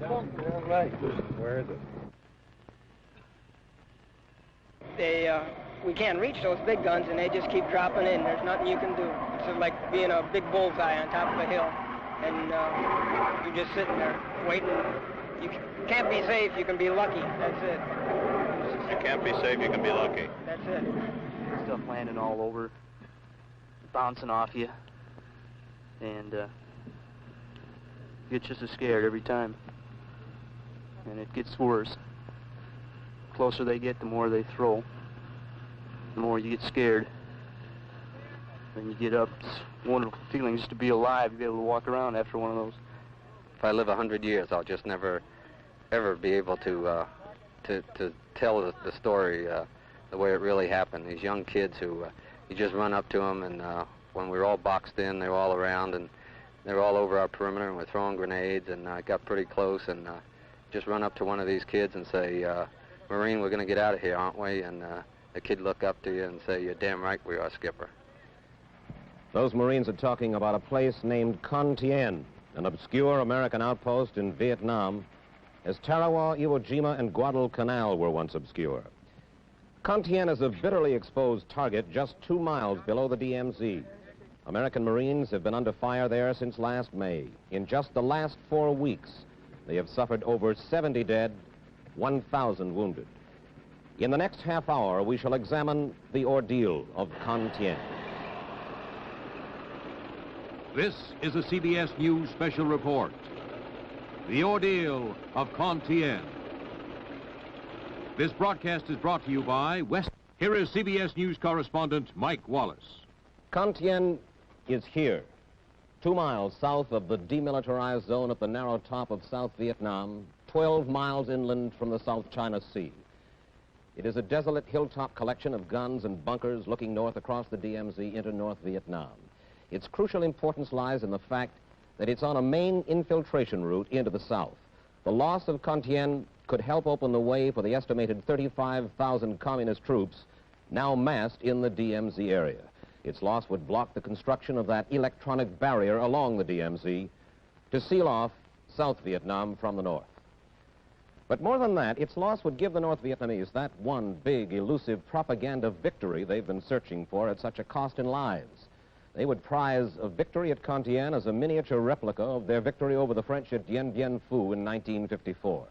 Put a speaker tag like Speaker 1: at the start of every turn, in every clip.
Speaker 1: All right. Where is it?
Speaker 2: We can't reach those big guns, and they just keep dropping in. There's nothing you can do. It's like being a big bullseye on top of a hill, and you're just sitting there waiting. You can't be safe. You can be lucky. That's it.
Speaker 3: You can't be safe. You can be lucky.
Speaker 2: That's it.
Speaker 4: Stuff landing all over, bouncing off you, and you get just as scared every time. And it gets worse. The closer they get, the more they throw. The more you get scared. Then you get up. It's a wonderful feeling just to be alive, to be able to walk around after one of those.
Speaker 5: If I live 100 years, I'll just never, ever be able to tell the story the way it really happened. These young kids who, you just run up to them, and when we were all boxed in, they were all around, and they were all over our perimeter, and we're throwing grenades, and got pretty close, and just run up to one of these kids and say, Marine, we're going to get out of here, aren't we? And the kid look up to you and say, you're damn right we are, Skipper.
Speaker 6: Those Marines are talking about a place named Con Thien, an obscure American outpost in Vietnam, as Tarawa, Iwo Jima, and Guadalcanal were once obscure. Con Thien is a bitterly exposed target just 2 miles below the DMZ. American Marines have been under fire there since last May. In just the last 4 weeks, they have suffered over 70 dead, 1,000 wounded. In the next half hour, we shall examine the ordeal of Con Thien.
Speaker 7: This is a CBS News special report. The ordeal of Con Thien. This broadcast is brought to you by West. Here is CBS News correspondent Mike Wallace.
Speaker 6: Con Thien is here, 2 miles south of the demilitarized zone at the narrow top of South Vietnam, 12 miles inland from the South China Sea. It is a desolate hilltop collection of guns and bunkers looking north across the DMZ into North Vietnam. Its crucial importance lies in the fact that it's on a main infiltration route into the south. The loss of Con Thien could help open the way for the estimated 35,000 communist troops now massed in the DMZ area. Its loss would block the construction of that electronic barrier along the DMZ to seal off South Vietnam from the north. But more than that, its loss would give the North Vietnamese that one big, elusive propaganda victory they've been searching for at such a cost in lives. They would prize a victory at Con Thien as a miniature replica of their victory over the French at Dien Bien Phu in 1954.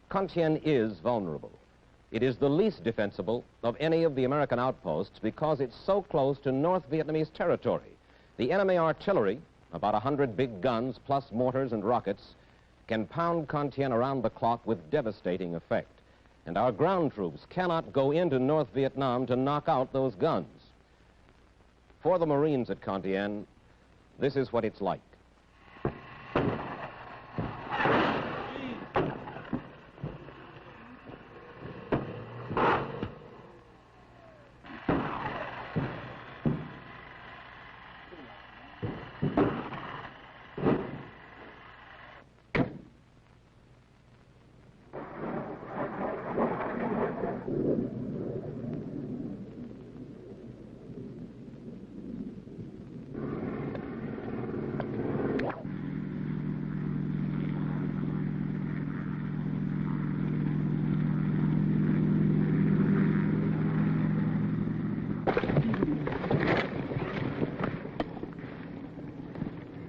Speaker 6: Con Thien is vulnerable. It is the least defensible of any of the American outposts because it's so close to North Vietnamese territory. The enemy artillery, about 100 big guns plus mortars and rockets, can pound Con Thien around the clock with devastating effect. And our ground troops cannot go into North Vietnam to knock out those guns. For the Marines at Con Thien, this is what it's like.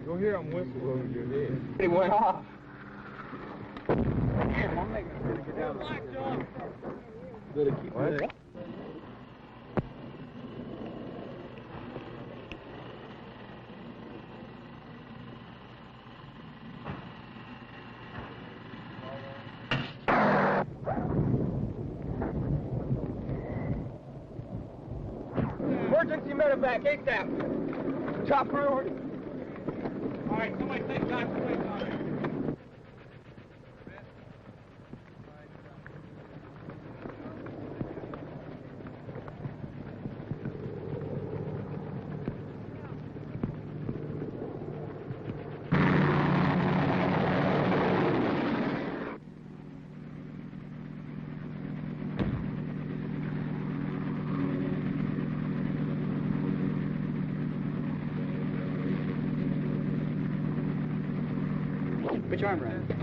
Speaker 1: Go hear him whistle over your head.
Speaker 2: It went off.
Speaker 1: Better keep it.
Speaker 2: Emergency medevac, ASAP. Top priority.
Speaker 1: All right, somebody take Doc's place on it.
Speaker 2: Put your arm around it.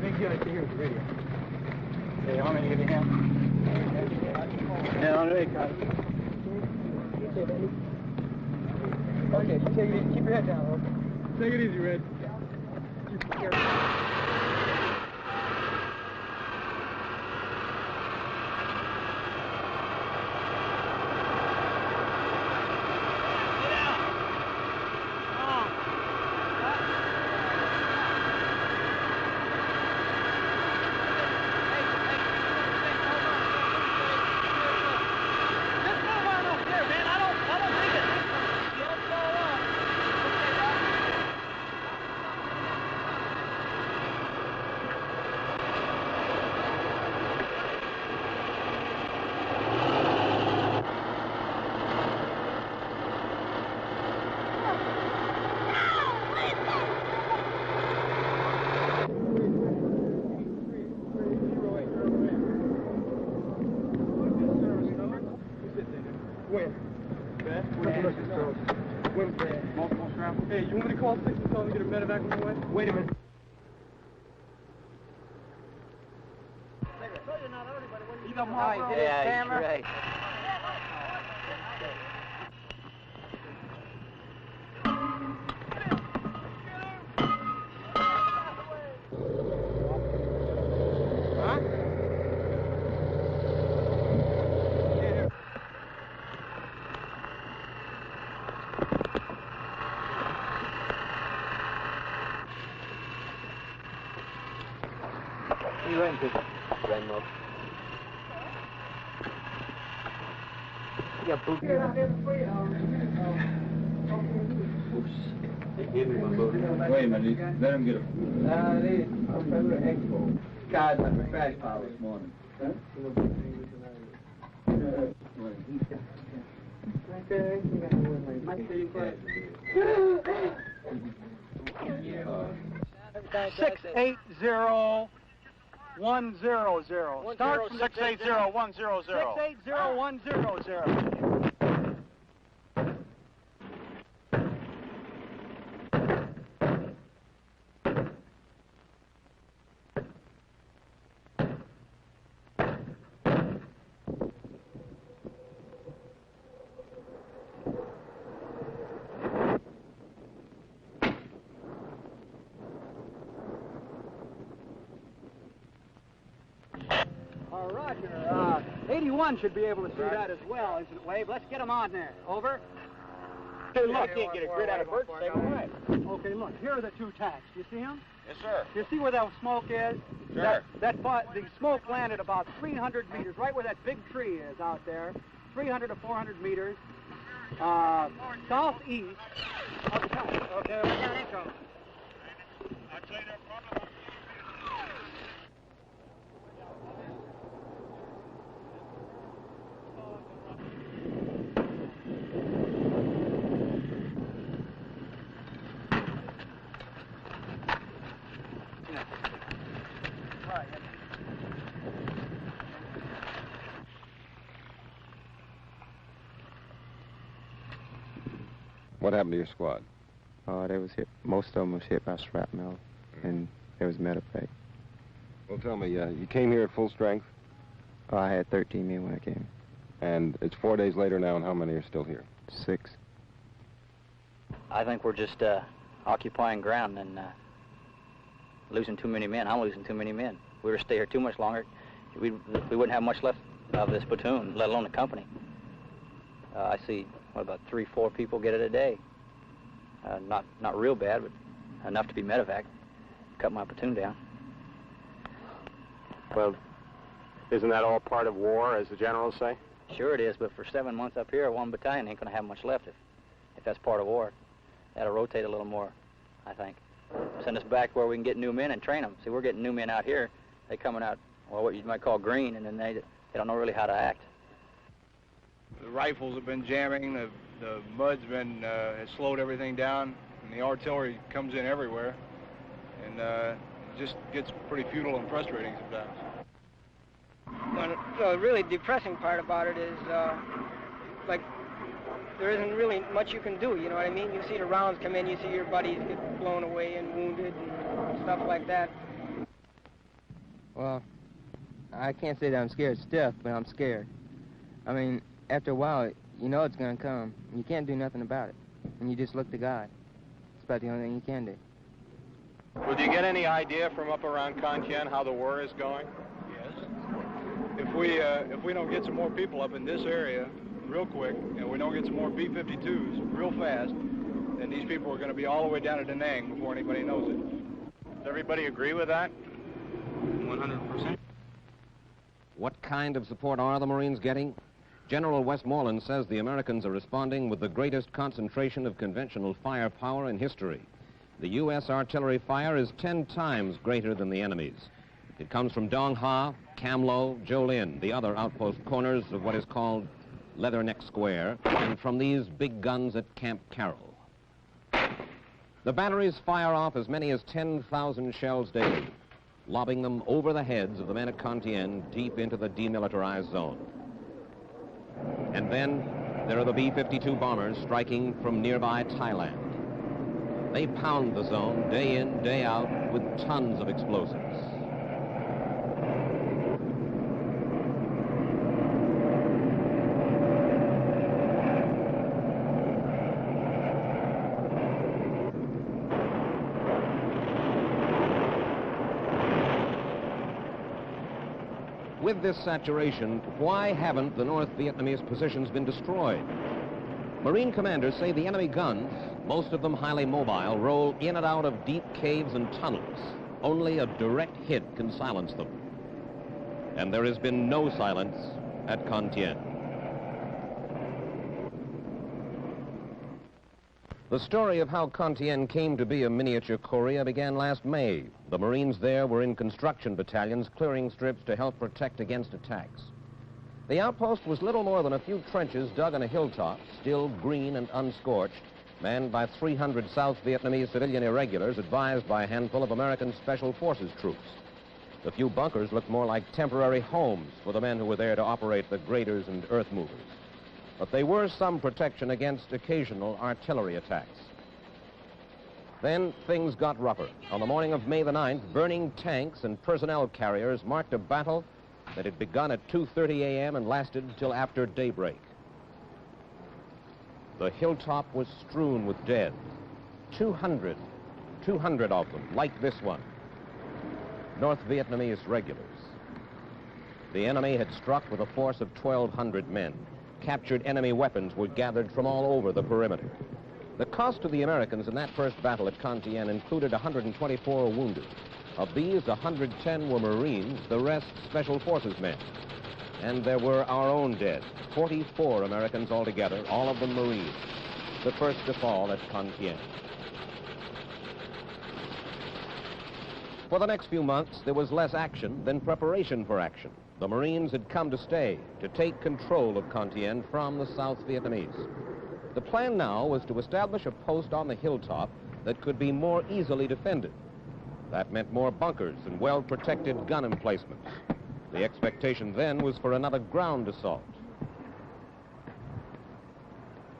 Speaker 1: Make sure I can hear the radio.
Speaker 2: Okay, you want me to give you a hand? Yeah, on the way, Carter. Okay, you take it easy. Keep your head down, okay?
Speaker 1: Take it easy, Red. Hey, you want me to call 6 and tell them to get a medevac on the way? Wait a minute. You got more for
Speaker 2: Yeah, he's right.
Speaker 4: You went to
Speaker 5: Rainbow.
Speaker 4: you got boots.
Speaker 1: Wait a minute, let him get a...
Speaker 2: God, my crash pile this morning.
Speaker 1: Six 80100. Start from 680100. 680100.
Speaker 8: Roger. 81 should be able to see that as well, Incident Wave. Let's get him on there. Over.
Speaker 1: Hey, look, can't get a grid out of bird the same way.
Speaker 8: Okay, look. Here are the two tacks. Do you see them?
Speaker 1: Yes, sir.
Speaker 8: Do you see where that smoke is?
Speaker 1: Sure.
Speaker 8: The smoke landed about 300 meters, right where that big tree is out there. 300 to 400 meters. Southeast of the tack.
Speaker 1: Okay, we got income. I'd say they're probably...
Speaker 9: What happened to your squad?
Speaker 10: They was hit. Most of them was hit by shrapnel, and there was medevac.
Speaker 9: Well, tell me, you came here at full strength?
Speaker 10: I had 13 men when I came.
Speaker 9: And it's 4 days later now, and how many are still here?
Speaker 10: 6.
Speaker 4: I think we're just occupying ground and losing too many men. I'm losing too many men. If we were to stay here too much longer, we wouldn't have much left of this platoon, let alone the company. I see, what, about 3-4 people get it a day. Not real bad, but enough to be medevac. Cut my platoon down.
Speaker 3: Well, isn't that all part of war, as the generals say?
Speaker 4: Sure it is, but for 7 months up here, one battalion ain't going to have much left if that's part of war. That'll rotate a little more, I think. Send us back where we can get new men and train them. See, we're getting new men out here. They coming out, well, what you might call green, and then they don't know really how to act.
Speaker 1: The rifles have been jamming, the mud's been, has slowed everything down, and the artillery comes in everywhere, and it just gets pretty futile and frustrating sometimes.
Speaker 2: Well, the really depressing part about it is, like, there isn't really much you can do, you know what I mean? You see the rounds come in, you see your buddies get blown away and wounded and stuff like that.
Speaker 11: Well, I can't say that I'm scared stiff, but I'm scared. I mean, after a while, you know it's going to come. You can't do nothing about it. And you just look to God. It's about the only thing you can do.
Speaker 3: Well, do you get any idea from up around Con Thien how the war is going?
Speaker 1: Yes. If we don't get some more people up in this area real quick, and we don't get some more B-52s real fast, then these people are going to be all the way down to Da Nang before anybody knows it.
Speaker 3: Does everybody agree with that?
Speaker 4: 100%.
Speaker 6: What kind of support are the Marines getting? General Westmoreland says the Americans are responding with the greatest concentration of conventional firepower in history. The U.S. artillery fire is 10 times greater than the enemy's. It comes from Dong Ha, Cam Lo, Jolin, the other outpost corners of what is called Leatherneck Square, and from these big guns at Camp Carroll. The batteries fire off as many as 10,000 shells daily, lobbing them over the heads of the men at Con Thien deep into the demilitarized zone. And then there are the B-52 bombers striking from nearby Thailand. They pound the zone day in, day out with tons of explosives. With this saturation, why haven't the North Vietnamese positions been destroyed? Marine commanders say the enemy guns, most of them highly mobile, roll in and out of deep caves and tunnels. Only a direct hit can silence them. And there has been no silence at Con Thien. The story of how Con Thien came to be a miniature Korea began last May. The Marines there were in construction battalions clearing strips to help protect against attacks. The outpost was little more than a few trenches dug on a hilltop, still green and unscorched, manned by 300 South Vietnamese civilian irregulars advised by a handful of American Special Forces troops. The few bunkers looked more like temporary homes for the men who were there to operate the graders and earth movers. But they were some protection against occasional artillery attacks. Then things got rougher. On the morning of May the 9th, burning tanks and personnel carriers marked a battle that had begun at 2:30 a.m. and lasted till after daybreak. The hilltop was strewn with dead. 200 of them, like this one. North Vietnamese regulars. The enemy had struck with a force of 1,200 men. Captured enemy weapons were gathered from all over the perimeter. The cost to the Americans in that first battle at Con Thien included 124 wounded. Of these, 110 were Marines, the rest Special Forces men. And there were our own dead, 44 Americans altogether, all of them Marines, the first to fall at Con Thien. For the next few months, there was less action than preparation for action. The Marines had come to stay, to take control of Con Thien from the South Vietnamese. The plan now was to establish a post on the hilltop that could be more easily defended. That meant more bunkers and well-protected gun emplacements. The expectation then was for another ground assault.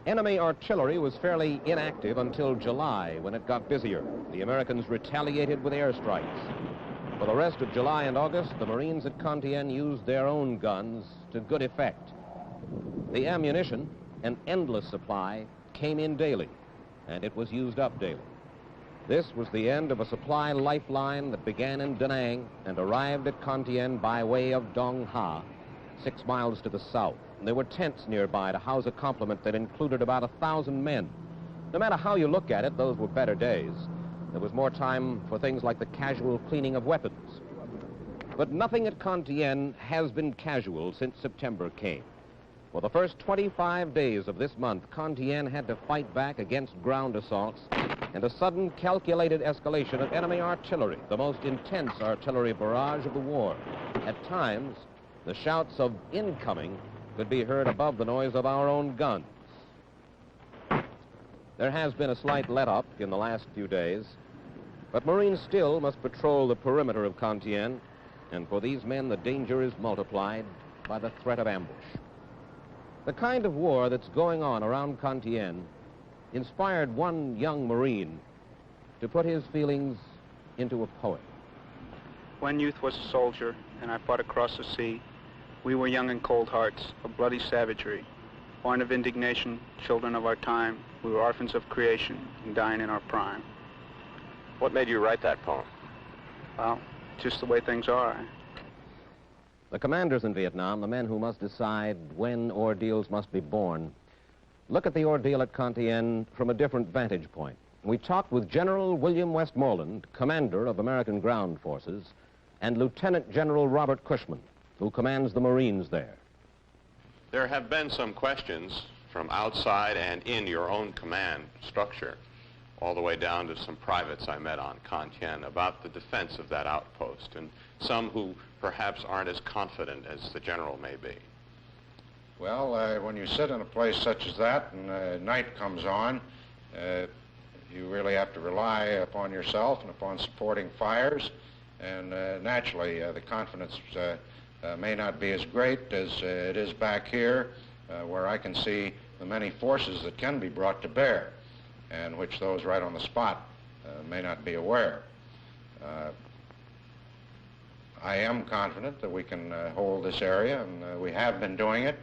Speaker 6: Enemy artillery was fairly inactive until July, when it got busier. The Americans retaliated with airstrikes. For the rest of July and August, the Marines at Con Thien used their own guns to good effect. The ammunition, an endless supply, came in daily, and it was used up daily. This was the end of a supply lifeline that began in Da Nang and arrived at Con Thien by way of Dong Ha, 6 miles to the south. And there were tents nearby to house a complement that included about 1,000 men. No matter how you look at it, those were better days. There was more time for things like the casual cleaning of weapons. But nothing at Con Thien has been casual since September came. For the first 25 days of this month, Con Thien had to fight back against ground assaults and a sudden calculated escalation of enemy artillery, the most intense artillery barrage of the war. At times, the shouts of incoming could be heard above the noise of our own guns. There has been a slight let-up in the last few days, but Marines still must patrol the perimeter of Con Thien, and for these men the danger is multiplied by the threat of ambush. The kind of war that's going on around Con Thien inspired one young Marine to put his feelings into a poem.
Speaker 12: When youth was a soldier and I fought across the sea, we were young and cold hearts of bloody savagery, born of indignation, children of our time. We were orphans of creation and dying in our prime.
Speaker 3: What made you write that poem?
Speaker 12: Well, just the way things are.
Speaker 6: The commanders in Vietnam, the men who must decide when ordeals must be borne, look at the ordeal at Con Thien from a different vantage point. We talked with General William Westmoreland, commander of American ground forces, and Lieutenant General Robert Cushman, who commands the Marines there.
Speaker 3: There have been some questions from outside and in your own command structure, all the way down to some privates I met on Con Thien, about the defense of that outpost, and some who perhaps aren't as confident as the general may be.
Speaker 13: Well, when you sit in a place such as that and night comes on, you really have to rely upon yourself and upon supporting fires, and naturally the confidence may not be as great as it is back here, where I can see the many forces that can be brought to bear, and which those right on the spot may not be aware. I am confident that we can hold this area, and we have been doing it.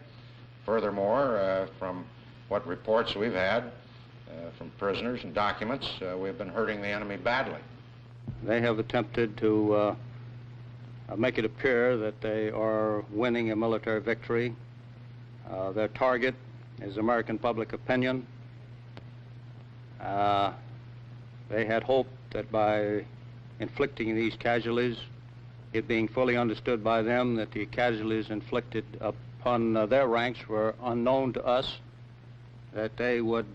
Speaker 13: Furthermore, from what reports we've had from prisoners and documents, we've been hurting the enemy badly.
Speaker 14: They have attempted to make it appear that they are winning a military victory. Their target is American public opinion. They had hoped that by inflicting these casualties, it being fully understood by them that the casualties inflicted upon their ranks were unknown to us, that they would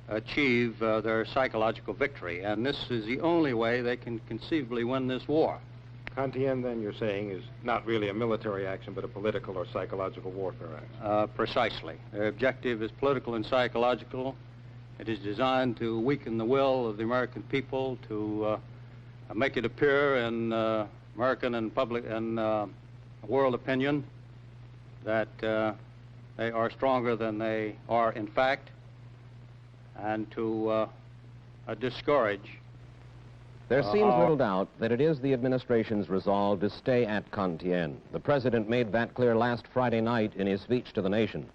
Speaker 14: achieve their psychological victory. And this is the only way they can conceivably win this war.
Speaker 9: Con Thien, then, you're saying, is not really a military action, but a political or psychological warfare action.
Speaker 14: Precisely. Their objective is political and psychological. It is designed to weaken the will of the American people, to make it appear in American and public and world opinion that they are stronger than they are in fact, and to discourage.
Speaker 6: There seems little doubt that it is the administration's resolve to stay at Con Thien. The president made that clear last Friday night in his speech to the nation,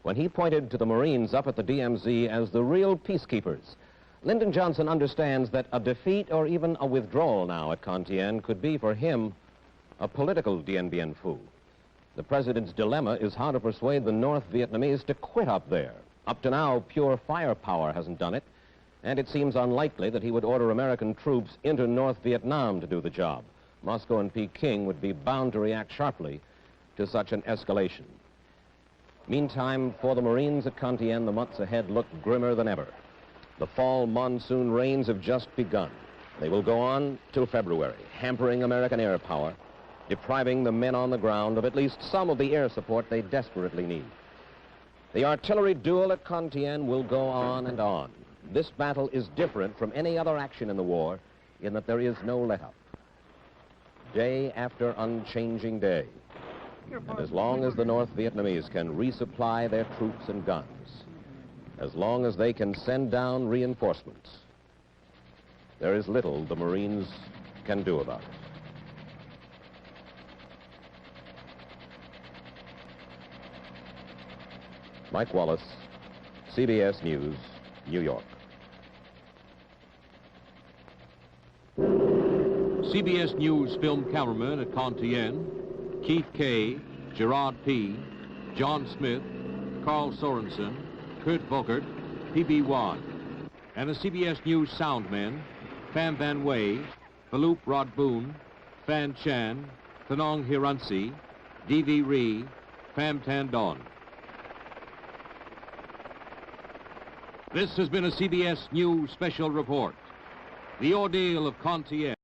Speaker 6: when he pointed to the Marines up at the DMZ as the real peacekeepers. Lyndon Johnson understands that a defeat or even a withdrawal now at Con Thien could be for him a political Dien Bien Phu. The president's dilemma is how to persuade the North Vietnamese to quit up there. Up to now, pure firepower hasn't done it, and it seems unlikely that he would order American troops into North Vietnam to do the job. Moscow and Peking would be bound to react sharply to such an escalation. Meantime, for the Marines at Con Thien, the months ahead look grimmer than ever. The fall monsoon rains have just begun. They will go on till February, hampering American air power, depriving the men on the ground of at least some of the air support they desperately need. The artillery duel at Con Thien will go on and on. This battle is different from any other action in the war in that there is no let-up. Day after unchanging day. And as long as the North Vietnamese can resupply their troops and guns, as long as they can send down reinforcements, there is little the Marines can do about it. Mike Wallace, CBS News, New York.
Speaker 7: CBS News film cameramen at Con Thien, Keith Kay, Gerard P., John Smith, Carl Sorensen, Kurt Volkert, P.B. Wan, and the CBS News soundmen, Pham Van Way, Phaloop Rod Boone, Phan Chan, Thanong Hiransi, D.V. Ree, Pham Tan Don. This has been a CBS News special report. The ordeal of Con Thien.